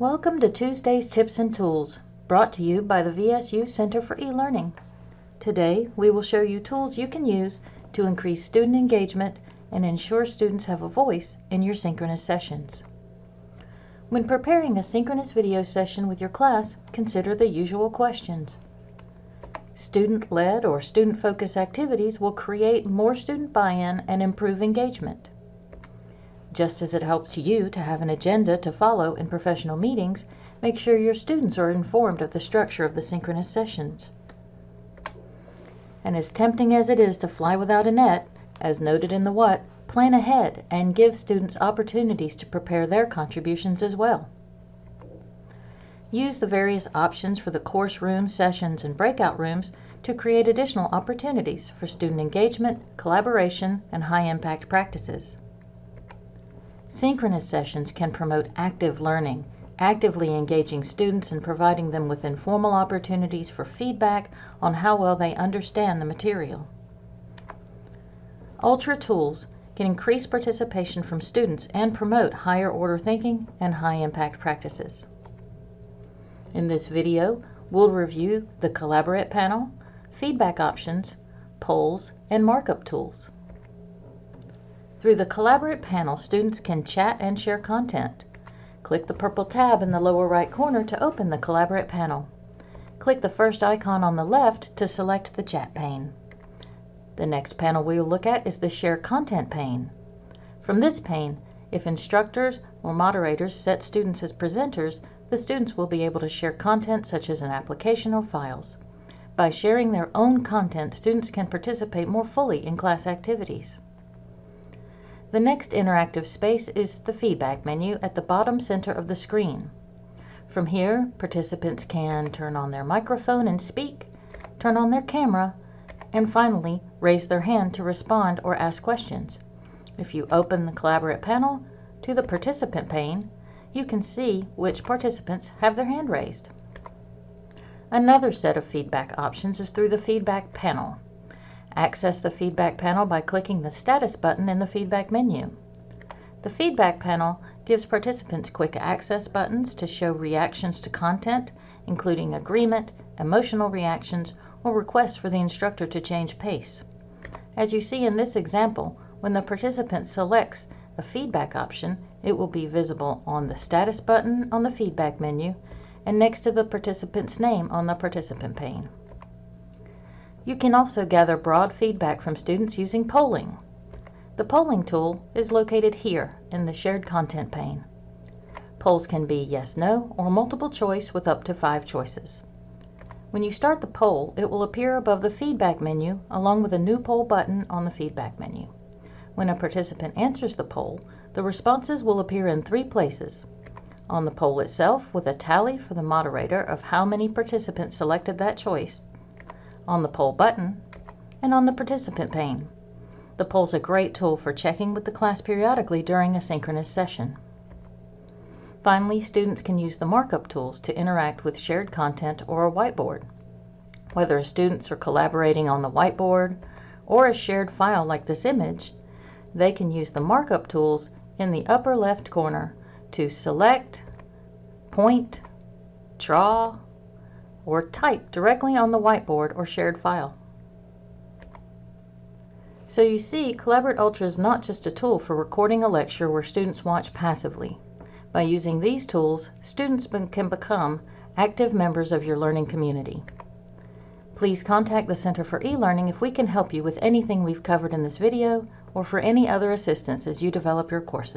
Welcome to Tuesday's Tips and Tools, brought to you by the VSU Center for E-Learning. Today, we will show you tools you can use to increase student engagement and ensure students have a voice in your synchronous sessions. When preparing a synchronous video session with your class, consider the usual questions. Student-led or student-focused activities will create more student buy-in and improve engagement. Just as it helps you to have an agenda to follow in professional meetings, make sure your students are informed of the structure of the synchronous sessions. And as tempting as it is to fly without a net, as noted in the what, plan ahead and give students opportunities to prepare their contributions as well. Use the various options for the course rooms, sessions, and breakout rooms to create additional opportunities for student engagement, collaboration, and high-impact practices. Synchronous sessions can promote active learning, actively engaging students and providing them with informal opportunities for feedback on how well they understand the material. Ultra tools can increase participation from students and promote higher order thinking and high-impact practices. In this video, we'll review the Collaborate panel, feedback options, polls, and markup tools. Through the Collaborate panel, students can chat and share content. Click the purple tab in the lower right corner to open the Collaborate panel. Click the first icon on the left to select the chat pane. The next panel we will look at is the Share Content pane. From this pane, if instructors or moderators set students as presenters, the students will be able to share content such as an application or files. By sharing their own content, students can participate more fully in class activities. The next interactive space is the feedback menu at the bottom center of the screen. From here, participants can turn on their microphone and speak, turn on their camera, and finally raise their hand to respond or ask questions. If you open the Collaborate panel to the participant pane, you can see which participants have their hand raised. Another set of feedback options is through the feedback panel. Access the feedback panel by clicking the status button in the feedback menu. The feedback panel gives participants quick access buttons to show reactions to content, including agreement, emotional reactions, or requests for the instructor to change pace. As you see in this example, when the participant selects a feedback option, it will be visible on the status button on the feedback menu and next to the participant's name on the participant pane. You can also gather broad feedback from students using polling. The polling tool is located here in the Shared Content pane. Polls can be yes, no, or multiple choice with up to 5 choices. When you start the poll, it will appear above the feedback menu along with a new poll button on the feedback menu. When a participant answers the poll, the responses will appear in 3 places: on the poll itself with a tally for the moderator of how many participants selected that choice, on the poll button, and on the participant pane. The poll is a great tool for checking with the class periodically during a synchronous session. Finally, students can use the markup tools to interact with shared content or a whiteboard. Whether students are collaborating on the whiteboard or a shared file like this image, they can use the markup tools in the upper left corner to select, point, draw, or type directly on the whiteboard or shared file. So you see, Collaborate Ultra is not just a tool for recording a lecture where students watch passively. By using these tools, students can become active members of your learning community. Please contact the Center for E-Learning if we can help you with anything we've covered in this video or for any other assistance as you develop your courses.